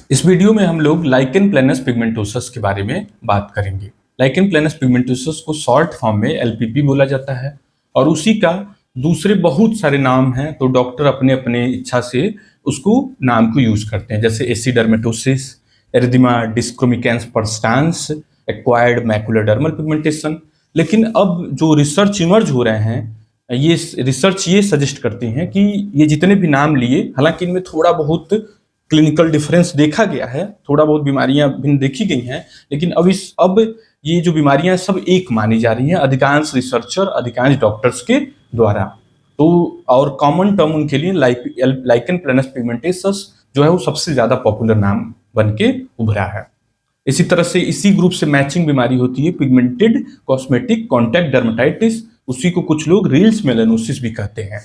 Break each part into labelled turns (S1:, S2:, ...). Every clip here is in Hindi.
S1: इस वीडियो में हम लोग लाइकेन प्लेनस पिगमेंटोसस के बारे में बात करेंगे। लाइकेन प्लेनस पिगमेंटोसस को शॉर्ट फॉर्म में एलपीपी बोला जाता है और उसी का दूसरे बहुत सारे नाम हैं, तो डॉक्टर अपने अपने इच्छा से उसको नाम को यूज करते हैं, जैसे ashy dermatosis, erythema dyschromicum perstans, acquired macular dermal pigmentation. लेकिन अब जो रिसर्च इमर्ज हो रहे हैं, ये रिसर्च ये सजेस्ट करती हैं कि ये जितने भी नाम लिए, हालांकि इनमें थोड़ा बहुत क्लिनिकल डिफरेंस देखा गया है, थोड़ा बहुत बीमारियां भिन्न देखी गई हैं, लेकिन अब ये जो बीमारियां सब एक मानी जा रही हैं अधिकांश रिसर्चर, अधिकांश डॉक्टर्स के द्वारा। तो और कॉमन टर्म उनके लिए लाइकेन प्लेनस पिगमेंटोसस जो है वो सबसे ज्यादा पॉपुलर नाम बन के उभरा है। इसी तरह से इसी ग्रुप से मैचिंग बीमारी होती है पिगमेंटेड कॉस्मेटिक कॉन्टैक्ट डर्मेटाइटिस, उसी को कुछ लोग रील्स मेलानोसिस भी कहते हैं।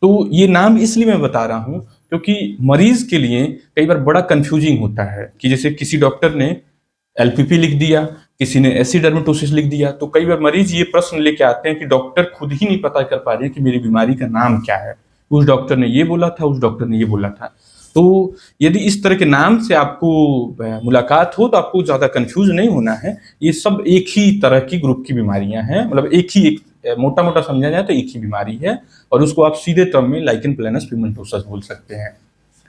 S1: तो ये नाम इसलिए मैं बता रहा हूँ क्योंकि मरीज के लिए कई बार बड़ा कंफ्यूजिंग होता है कि जैसे किसी डॉक्टर ने एलपीपी लिख दिया, किसी ने एसिडर्मेटोसिस लिख दिया, तो कई बार मरीज ये प्रश्न लेके आते हैं कि डॉक्टर खुद ही नहीं पता कर पा रहे कि मेरी बीमारी का नाम क्या है, उस डॉक्टर ने ये बोला था, उस डॉक्टर ने ये बोला था। तो यदि इस तरह के नाम से आपको मुलाकात हो तो आपको ज़्यादा कंफ्यूज नहीं होना है। ये सब एक ही तरह की ग्रुप की बीमारियां हैं, मतलब एक मोटा मोटा समझा जाए तो एक ही बीमारी है, और उसको आप सीधे टर्म में लाइकेन प्लेनस पिगमेंटोसस बोल सकते हैं।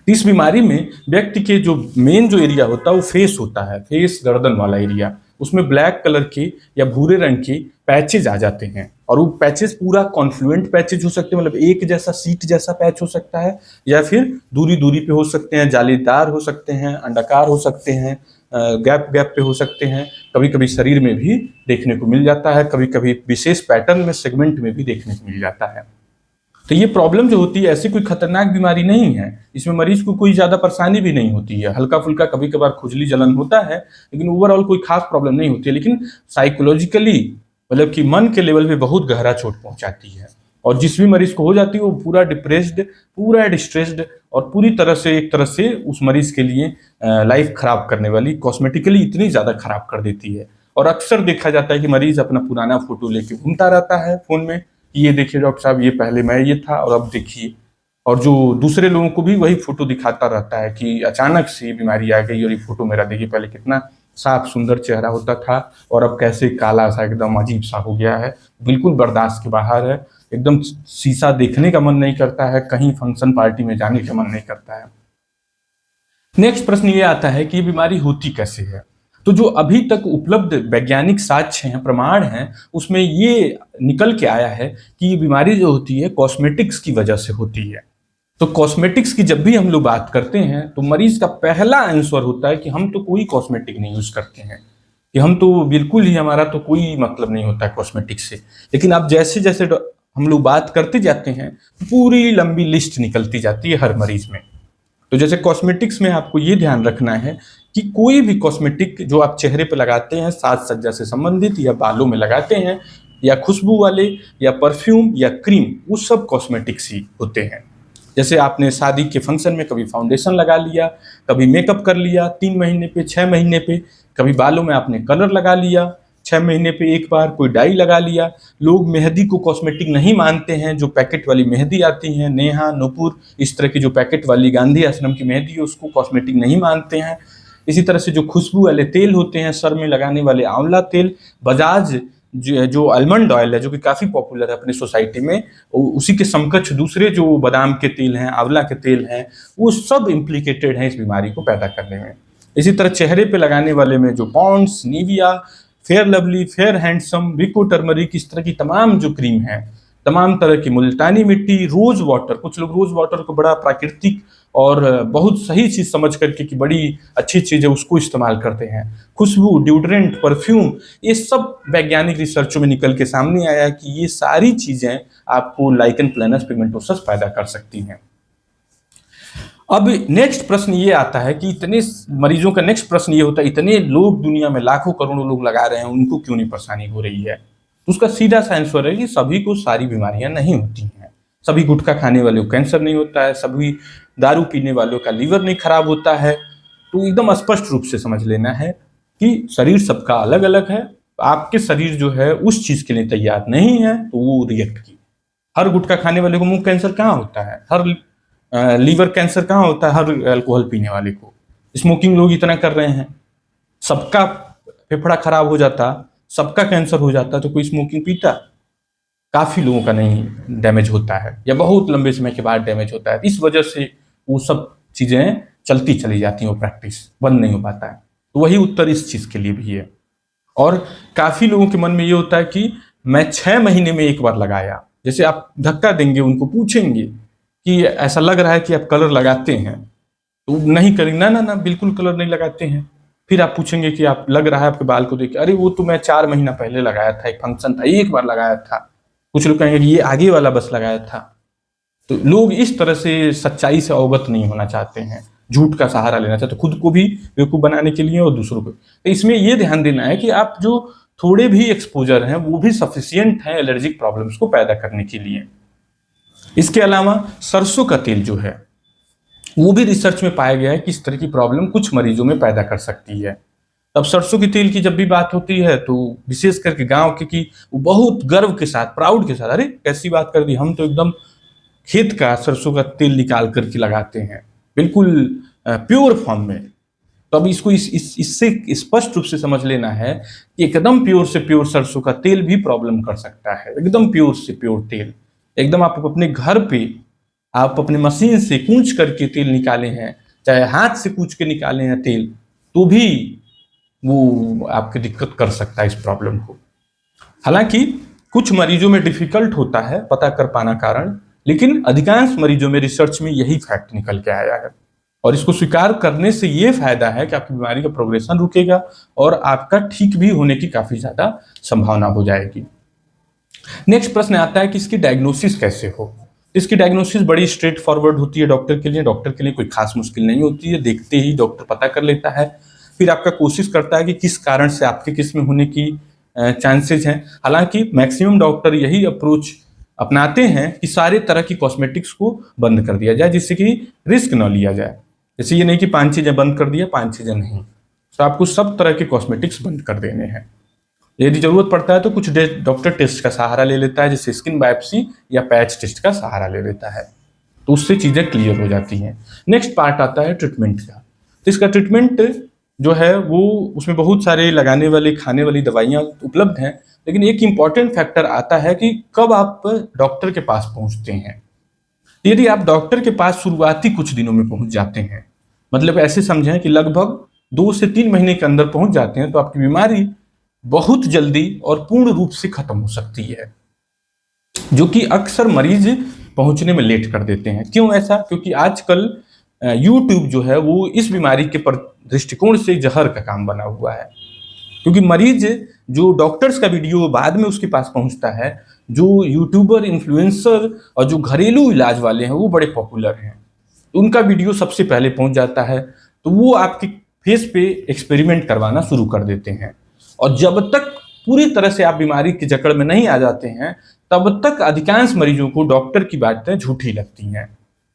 S1: इस बीमारी में व्यक्ति के जो मेन जो एरिया होता है वो फेस होता है, फेस गर्दन वाला एरिया, उसमें ब्लैक कलर के या भूरे रंग के पैचेज आ जाते हैं, और वो पैचेज पूरा कॉन्फ्लुएंट पैचेज हो सकते हैं, मतलब एक जैसा सीट जैसा पैच हो सकता है, या फिर दूरी दूरी पे हो सकते हैं, जालीदार हो सकते हैं, अंडाकार हो सकते हैं, गैप गैप पे हो सकते हैं, कभी कभी शरीर में भी देखने को मिल जाता है, कभी कभी विशेष पैटर्न में सेगमेंट में भी देखने को मिल जाता है। तो ये प्रॉब्लम जो होती है ऐसी कोई खतरनाक बीमारी नहीं है, इसमें मरीज को कोई ज्यादा परेशानी भी नहीं होती है, हल्का फुल्का कभी कभार खुजली जलन होता है, लेकिन ओवरऑल कोई खास प्रॉब्लम नहीं होती है। लेकिन साइकोलॉजिकली, मतलब कि मन के लेवल पे बहुत गहरा चोट पहुंचाती है, और जिस भी मरीज को हो जाती है वो पूरा डिप्रेस्ड, पूरा डिस्ट्रेस्ड, और पूरी तरह से एक तरह से उस मरीज के लिए लाइफ खराब करने वाली, कॉस्मेटिकली इतनी ज्यादा खराब कर देती है। और अक्सर देखा जाता है कि मरीज अपना पुराना फोटो लेके घूमता रहता है फोन में, ये देखिए डॉक्टर साहब, ये पहले मैं ये था और अब देखिए, और जो दूसरे लोगों को भी वही फोटो दिखाता रहता है कि अचानक से ये बीमारी आ गई और ये फोटो मेरा देखिए, पहले कितना साफ सुंदर चेहरा होता था और अब कैसे काला सा एकदम अजीब सा हो गया है, बिल्कुल बर्दाश्त के बाहर है, एकदम शीशा देखने का मन नहीं करता है, कहीं फंक्शन पार्टी में जाने का मन नहीं करता है। नेक्स्ट प्रश्न ये आता है कि ये बीमारी होती कैसे है। तो जो अभी तक उपलब्ध वैज्ञानिक साक्ष्य हैं, प्रमाण हैं, उसमें ये निकल के आया है कि ये बीमारी जो होती है कॉस्मेटिक्स की वजह से होती है। तो कॉस्मेटिक्स की जब भी हम लोग बात करते हैं तो मरीज का पहला आंसर होता है कि हम तो कोई कॉस्मेटिक नहीं यूज करते हैं, कि हम तो बिल्कुल ही, हमारा तो कोई मतलब नहीं होता है कॉस्मेटिक से। लेकिन अब जैसे जैसे हम लोग बात करते जाते हैं तो पूरी लंबी लिस्ट निकलती जाती है हर मरीज में। तो जैसे कॉस्मेटिक्स में आपको ये ध्यान रखना है कि कोई भी कॉस्मेटिक जो आप चेहरे पे लगाते हैं, साज सज्जा से संबंधित, या बालों में लगाते हैं, या खुशबू वाले, या परफ्यूम, या क्रीम, वो सब कॉस्मेटिक्स ही होते हैं। जैसे आपने शादी के फंक्शन में कभी फाउंडेशन लगा लिया, कभी मेकअप कर लिया 3 महीने पे, 6 महीने पे, कभी बालों में आपने कलर लगा लिया 6 महीने पे एक बार, कोई डाई लगा लिया। लोग मेहंदी को कॉस्मेटिक नहीं मानते हैं, जो पैकेट वाली मेहंदी आती है, नेहा, नूपुर, इस तरह की जो पैकेट वाली गांधी आश्रम की मेहंदी है, उसको कॉस्मेटिक नहीं मानते हैं। इसी तरह से जो खुशबू वाले तेल होते हैं, सर में लगाने वाले आंवला तेल, बजाज जो आलमंड ऑयल है, जो कि काफ़ी पॉपुलर है अपनी सोसाइटी में, उसी के समकक्ष दूसरे जो बादाम के तेल हैं, आंवला के तेल हैं, वो सब इम्प्लीकेटेड हैं इस बीमारी को पैदा करने में। इसी तरह चेहरे पे लगाने वाले में जो Pond's, Nivea, Fair Lovely, Fair Handsome, Vicco Turmeric, इस तरह की तमाम जो क्रीम है, तमाम तरह की मुल्तानी मिट्टी, रोज वाटर, कुछ लोग रोज वाटर को बड़ा प्राकृतिक और बहुत सही चीज समझ करके कि बड़ी अच्छी चीज है उसको इस्तेमाल करते हैं। खुशबू, ड्यूड्रेंट, परफ्यूम, ये सब वैज्ञानिक रिसर्चों में निकल के सामने आया कि ये सारी चीजें आपको लाइकेन प्लेनस पिगमेंटोसस पैदा कर सकती हैं। अब नेक्स्ट प्रश्न ये आता है कि इतने मरीजों का नेक्स्ट प्रश्न ये होता है, इतने लोग दुनिया में लाखों करोड़ों लोग लगा रहे हैं, उनको क्यों नहीं परेशानी हो रही है। तो उसका सीधा सा आंसर है कि सभी को सारी बीमारियां नहीं होती हैं। सभी गुटखा खाने वालों को कैंसर नहीं होता है, सभी दारू पीने वालों का लीवर नहीं खराब होता है। तो एकदम स्पष्ट रूप से समझ लेना है कि शरीर सबका अलग अलग है। आपके शरीर जो है उस चीज के लिए तैयार नहीं है तो वो रिएक्ट की। हर गुटखा खाने वाले को मुंह कैंसर कहाँ होता है, हर लीवर कैंसर कहाँ होता है हर अल्कोहल पीने वाले को। स्मोकिंग लोग इतना कर रहे हैं, सबका फेफड़ा खराब हो जाता, सबका कैंसर हो जाता तो कोई स्मोकिंग पीता? काफी लोगों का नहीं डैमेज होता है या बहुत लंबे समय के बाद डैमेज होता है। इस वजह से वो सब चीजें चलती चली जाती हैं, वो प्रैक्टिस बंद नहीं हो पाता है। तो वही उत्तर इस चीज के लिए भी है। और काफी लोगों के मन में ये होता है कि मैं 6 महीने में एक बार लगाया। जैसे आप धक्का देंगे, उनको पूछेंगे कि ऐसा लग रहा है कि आप कलर लगाते हैं, तो नहीं करेंगे, ना ना ना बिल्कुल कलर नहीं लगाते हैं। फिर आप पूछेंगे कि आप लग रहा है आपके बाल को देख के, अरे वो तो मैं 4 महीना पहले लगाया था, एक फंक्शन था, एक बार लगाया था। कुछ लोग कहेंगे कि ये आगे वाला बस लगाया था। तो लोग इस तरह से सच्चाई से अवगत नहीं होना चाहते हैं, झूठ का सहारा लेना चाहते, खुद को भी बेवकूफ बनाने के लिए और दूसरों को। तो इसमें ये ध्यान देना है कि आप जो थोड़े भी एक्सपोजर हैं वो भी सफिशियंट है एलर्जिक प्रॉब्लम्स को पैदा करने के लिए। इसके अलावा सरसों का तेल जो है वो भी रिसर्च में पाया गया है कि इस तरह की प्रॉब्लम कुछ मरीजों में पैदा कर सकती है। तब सरसों के तेल की जब भी बात होती है तो विशेष करके गांव के, कि वो बहुत गर्व के साथ, प्राउड के साथ, अरे कैसी बात कर दी, हम तो एकदम खेत का सरसों का तेल निकाल करके लगाते हैं, बिल्कुल प्योर फॉर्म में। तो अब इसको इससे स्पष्ट रूप से समझ लेना है कि एकदम प्योर से प्योर सरसों का तेल भी प्रॉब्लम कर सकता है। एकदम प्योर से प्योर तेल, एकदम आप अपने घर पे आप अपने मशीन से कूच करके तेल निकाले हैं, चाहे हाथ से कूच के निकाले हैं तेल, तो भी वो आपकी दिक्कत कर सकता है इस प्रॉब्लम को। हालांकि कुछ मरीजों में डिफिकल्ट होता है पता कर पाना कारण, लेकिन अधिकांश मरीजों में रिसर्च में यही फैक्ट निकल के आया है। और इसको स्वीकार करने से ये फायदा है कि आपकी बीमारी का प्रोग्रेशन रुकेगा और आपका ठीक भी होने की काफी ज्यादा संभावना हो जाएगी। नेक्स्ट प्रश्न आता है कि इसकी डायग्नोसिस कैसे हो। इसकी डायग्नोसिस बड़ी स्ट्रेट फॉरवर्ड होती है डॉक्टर के लिए। डॉक्टर के लिए कोई खास मुश्किल नहीं होती है, देखते ही डॉक्टर पता कर लेता है। फिर आपका कोशिश करता है कि किस कारण से आपके किस्म होने की चांसेस हैं। हालांकि मैक्सिमम डॉक्टर यही अप्रोच अपनाते हैं कि सारे तरह की कॉस्मेटिक्स को बंद कर दिया जाए, जिससे कि रिस्क न लिया जाए। जैसे ये नहीं कि 5 चीजें बंद कर दिया, 5 चीजें नहीं, तो आपको सब तरह के कॉस्मेटिक्स बंद कर देने हैं। यदि जरूरत पड़ता है तो कुछ डॉक्टर टेस्ट का सहारा ले लेता है, जैसे स्किन बायोप्सी या पैच टेस्ट का सहारा ले लेता है, तो उससे चीजें क्लियर हो जाती हैं। नेक्स्ट पार्ट आता है ट्रीटमेंट का। तो इसका ट्रीटमेंट जो है वो, उसमें बहुत सारे लगाने वाले खाने वाली दवाइयाँ उपलब्ध हैं, लेकिन एक इंपॉर्टेंट फैक्टर आता है कि कब आप डॉक्टर के पास पहुंचते हैं। यदि आप डॉक्टर के पास शुरुआती कुछ दिनों में पहुंच जाते हैं, मतलब ऐसे समझें कि लगभग 2 से 3 महीने के अंदर पहुंच जाते हैं, तो आपकी बीमारी बहुत जल्दी और पूर्ण रूप से खत्म हो सकती है, जो कि अक्सर मरीज पहुंचने में लेट कर देते हैं। क्यों ऐसा? क्योंकि आजकल यूट्यूब जो है वो इस बीमारी के दृष्टिकोण से जहर का काम बना हुआ है। क्योंकि मरीज जो डॉक्टर्स का वीडियो बाद में उसके पास पहुंचता है, जो यूट्यूबर, इन्फ्लुएंसर और जो घरेलू इलाज वाले हैं वो बड़े पॉपुलर हैं, तो उनका वीडियो सबसे पहले पहुंच जाता है, तो वो आपके फेस पे एक्सपेरिमेंट करवाना शुरू कर देते हैं। और जब तक पूरी तरह से आप बीमारी की जकड़ में नहीं आ जाते हैं, तब तक अधिकांश मरीजों को डॉक्टर की बातें झूठी लगती हैं,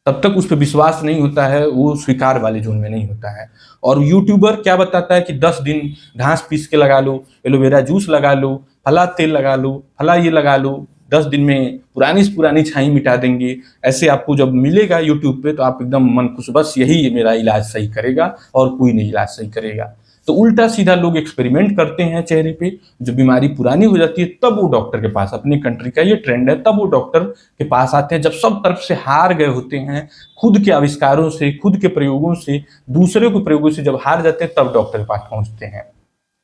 S1: तब तक उस पर विश्वास नहीं होता है, वो स्वीकार वाले जोन में नहीं होता है। और यूट्यूबर क्या बताता है कि 10 दिन घास पीस के लगा लो, एलोवेरा जूस लगा लो, फला तेल लगा लो, फला ये लगा लो, 10 दिन में पुरानी से पुरानी छाई मिटा देंगे। ऐसे आपको जब मिलेगा यूट्यूब पे तो आप एकदम मन खुश, बस यही मेरा इलाज सही करेगा और कोई नहीं इलाज सही करेगा। तो उल्टा सीधा लोग एक्सपेरिमेंट करते हैं चेहरे पे, जो बीमारी पुरानी हो जाती है तब वो डॉक्टर के पास, अपने कंट्री का ये ट्रेंड है, तब वो डॉक्टर के पास आते हैं जब सब तरफ से हार गए होते हैं, खुद के आविष्कारों से, खुद के प्रयोगों से, दूसरे के प्रयोगों से जब हार जाते हैं तब डॉक्टर के पास पहुंचते हैं,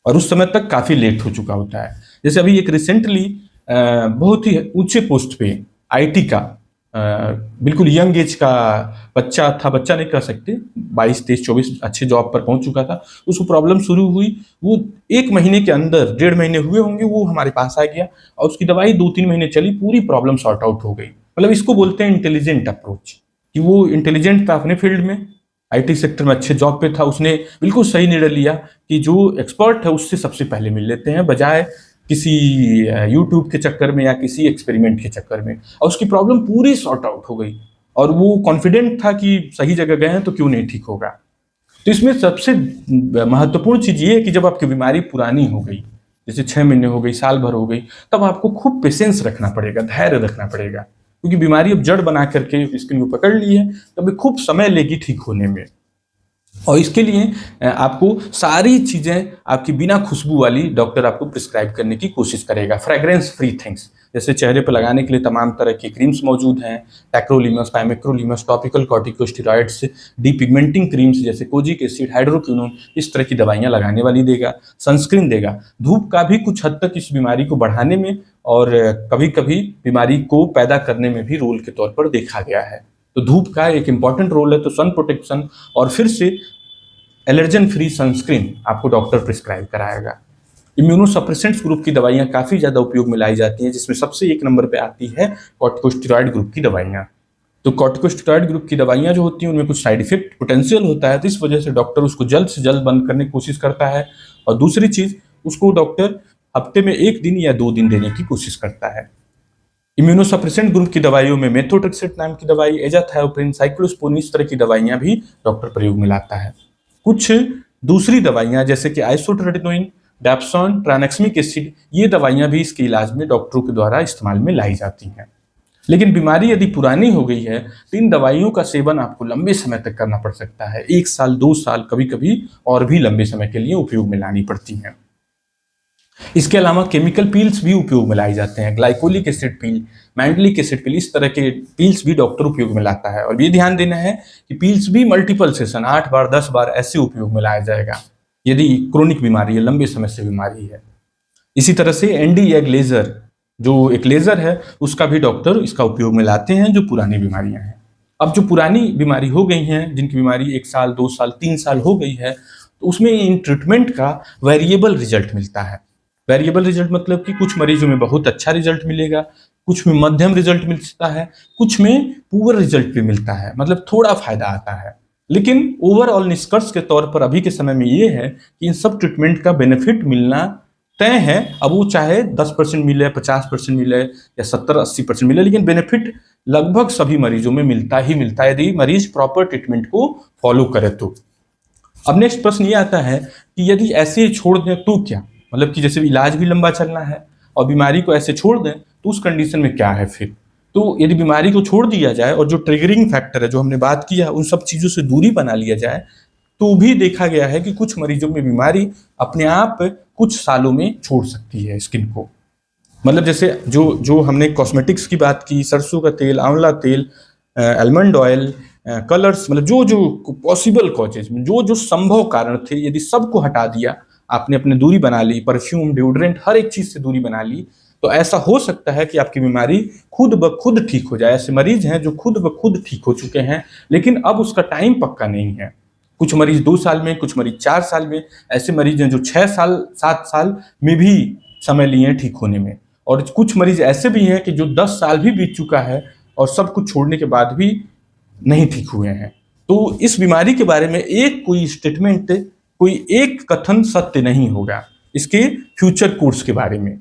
S1: और उस समय तक काफी लेट हो चुका होता है। जैसे अभी एक रिसेंटली बहुत ही ऊंचे पोस्ट पे आईटी का बिल्कुल यंग एज का बच्चा था, बच्चा नहीं कह सकते, 22, 23, 24 अच्छे जॉब पर पहुंच चुका था। उसको प्रॉब्लम शुरू हुई, वो 1 महीने के अंदर, 1.5 महीने हुए होंगे, वो हमारे पास आ गया और उसकी दवाई 2-3 महीने चली, पूरी प्रॉब्लम सॉर्ट आउट हो गई। मतलब इसको बोलते हैं इंटेलिजेंट अप्रोच, कि वो इंटेलिजेंट था अपने फील्ड में, आईटी सेक्टर में अच्छे जॉब पे था, उसने बिल्कुल सही निर्णय लिया कि जो एक्सपर्ट है उससे सबसे पहले मिल लेते हैं, बजाय किसी यूट्यूब के चक्कर में या किसी एक्सपेरिमेंट के चक्कर में। और उसकी प्रॉब्लम पूरी सॉर्ट आउट हो गई और वो कॉन्फिडेंट था कि सही जगह गए हैं तो क्यों नहीं ठीक होगा। तो इसमें सबसे महत्वपूर्ण चीज ये है कि जब आपकी बीमारी पुरानी हो गई, जैसे 6 महीने हो गई, साल भर हो गई, तब आपको खूब पेशेंस रखना पड़ेगा, धैर्य रखना पड़ेगा, क्योंकि बीमारी अब जड़ बना करके स्किन को पकड़ ली है, तब खूब समय लेगी ठीक होने में। और इसके लिए आपको सारी चीज़ें आपकी बिना खुशबू वाली डॉक्टर आपको प्रिस्क्राइब करने की कोशिश करेगा। फ्रेग्रेंस फ्री थिंग्स, जैसे चेहरे पर लगाने के लिए तमाम तरह की क्रीम्स मौजूद हैं, tacrolimus, पाइमेक्रोलिमस, topical corticosteroids, depigmenting creams जैसे कोजिक एसिड, हाइड्रोक्विनोन, इस तरह की दवाइयाँ लगाने वाली देगा। सनस्क्रीन देगा। धूप का भी कुछ हद तक इस बीमारी को बढ़ाने में और कभी कभी बीमारी को पैदा करने में भी रोल के तौर पर देखा गया है। तो धूप का एक इंपॉर्टेंट रोल है। तो सन प्रोटेक्शन और फिर से एलर्जन फ्री सनस्क्रीन आपको डॉक्टर प्रिस्क्राइब कराएगा। इम्यूनोसप्रेसेंट्स ग्रुप की दवाइयाँ काफ़ी ज़्यादा उपयोग में लाई जाती हैं, जिसमें सबसे एक नंबर पे आती है कॉर्टिकोस्टेरॉइड ग्रुप की दवाइयाँ। तो कॉर्टिकोस्टेरॉइड ग्रुप की दवाइयाँ जो होती हैं उनमें कुछ साइड इफेक्ट पोटेंशियल होता है, तो इस वजह से डॉक्टर उसको जल्द से जल्द बंद करने की कोशिश करता है। और दूसरी चीज़, उसको डॉक्टर हफ्ते में 1 दिन या 2 दिन देने की कोशिश करता है। इम्यूनोसप्रेसेंट ग्रुप की दवाइयों में मेथोट्रेक्सेट नाम की दवाई, एजाथायोप्रिन, साइक्लोस्पोरिन, इस तरह की दवाइयाँ भी डॉक्टर प्रयोग में लाता है। कुछ दूसरी दवाइयाँ जैसे कि आइसोट्रेटिनोइन, डैप्सोन, ट्रानेक्समिक एसिड, ये दवाइयाँ भी इसके इलाज में डॉक्टरों के द्वारा इस्तेमाल में लाई जाती हैं। लेकिन बीमारी यदि पुरानी हो गई है तो इन दवाइयों का सेवन आपको लंबे समय तक करना पड़ सकता है। 1 साल, 2 साल, कभी-कभी और भी लंबे समय के लिए उपयोग में लानी पड़ती हैं। इसके अलावा केमिकल पील्स भी उपयोग में लाए जाते हैं। ग्लाइकोलिक एसिड पील, मैंडलिक एसिड पील, इस तरह के पील्स भी डॉक्टर उपयोग में लाता है। और ये ध्यान देना है कि पील्स भी मल्टीपल सेशन 8 बार 10 बार ऐसे उपयोग में लाया जाएगा यदि क्रोनिक बीमारी है, लंबे समय से बीमारी है। इसी तरह से एनडी एग लेजर, जो एक लेजर है, उसका भी डॉक्टर इसका उपयोग में लाते हैं जो पुरानी बीमारियां हैं। अब जो पुरानी बीमारी हो गई हैं, जिनकी बीमारी 1 साल, 2 साल, 3 साल हो गई है, तो उसमें इन ट्रीटमेंट का वेरिएबल रिजल्ट मिलता है। वेरिएबल रिजल्ट मतलब कि कुछ मरीजों में बहुत अच्छा रिजल्ट मिलेगा, कुछ में मध्यम रिजल्ट मिलता है, कुछ में पुअर रिजल्ट भी मिलता है, मतलब थोड़ा फायदा आता है। लेकिन ओवरऑल निष्कर्ष के तौर पर अभी के समय में ये है कि इन सब ट्रीटमेंट का बेनिफिट मिलना तय है। अब वो चाहे 10% मिले, 50% मिले या 70-80% मिले, लेकिन बेनिफिट लगभग सभी मरीजों में मिलता ही मिलता है यदि मरीज प्रॉपर ट्रीटमेंट को फॉलो करे तो। अब नेक्स्ट प्रश्न ये आता है कि यदि ऐसे ही छोड़ दें तो क्या, मतलब कि जैसे इलाज भी लंबा चलना है और बीमारी को ऐसे छोड़ दें तो उस कंडीशन में क्या है फिर। तो यदि बीमारी को छोड़ दिया जाए और जो ट्रिगरिंग फैक्टर है जो हमने बात किया उन सब चीज़ों से दूरी बना लिया जाए, तो भी देखा गया है कि कुछ मरीजों में बीमारी अपने आप कुछ सालों में छोड़ सकती है स्किन को। मतलब जैसे जो जो हमने कॉस्मेटिक्स की बात की, सरसों का तेल, आंवला तेल, आलमंड ऑयल, कलर्स, मतलब जो जो पॉसिबल कॉजेज, जो जो संभव कारण थे, यदि सबको हटा दिया, आपने अपनी दूरी बना ली, परफ्यूम, डिओड्रेंट, हर एक चीज़ से दूरी बना ली, तो ऐसा हो सकता है कि आपकी बीमारी खुद ब खुद ठीक हो जाए। ऐसे मरीज हैं जो खुद ब खुद ठीक हो चुके हैं, लेकिन अब उसका टाइम पक्का नहीं है। कुछ मरीज 2 साल में, कुछ मरीज 4 साल में, ऐसे मरीज हैं जो 6 साल, 7 साल में भी समय लिए हैं ठीक होने में। और कुछ मरीज ऐसे भी हैं कि जो 10 साल भी बीत चुका है और सब कुछ छोड़ने के बाद भी नहीं ठीक हुए हैं। तो इस बीमारी के बारे में एक कोई स्टेटमेंट, कोई एक कथन सत्य नहीं होगा इसके फ्यूचर कोर्स के बारे में।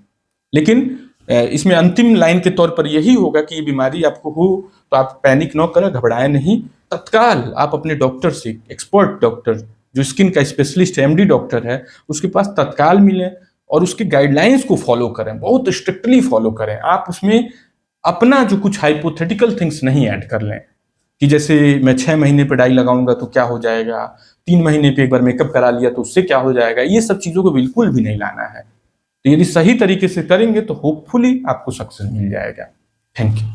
S1: लेकिन इसमें अंतिम लाइन के तौर पर यही होगा कि ये बीमारी आपको हो तो आप पैनिक न करें, घबराएं नहीं। तत्काल आप अपने डॉक्टर से, एक्सपर्ट डॉक्टर जो स्किन का स्पेशलिस्ट है, एमडी डॉक्टर है, उसके पास तत्काल मिलें और उसके गाइडलाइंस को फॉलो करें, बहुत स्ट्रिक्टली फॉलो करें। आप उसमें अपना जो कुछ हाइपोथेटिकल थिंग्स नहीं ऐड कर लें कि जैसे मैं 6 महीने पे डाई लगाऊंगा तो क्या हो जाएगा, 3 महीने पे एक बार मेकअप करा लिया तो उससे क्या हो जाएगा, ये सब चीज़ों को बिल्कुल भी नहीं लाना है। तो यदि सही तरीके से करेंगे तो होपफुली आपको सक्सेस मिल जाएगा। Thank you.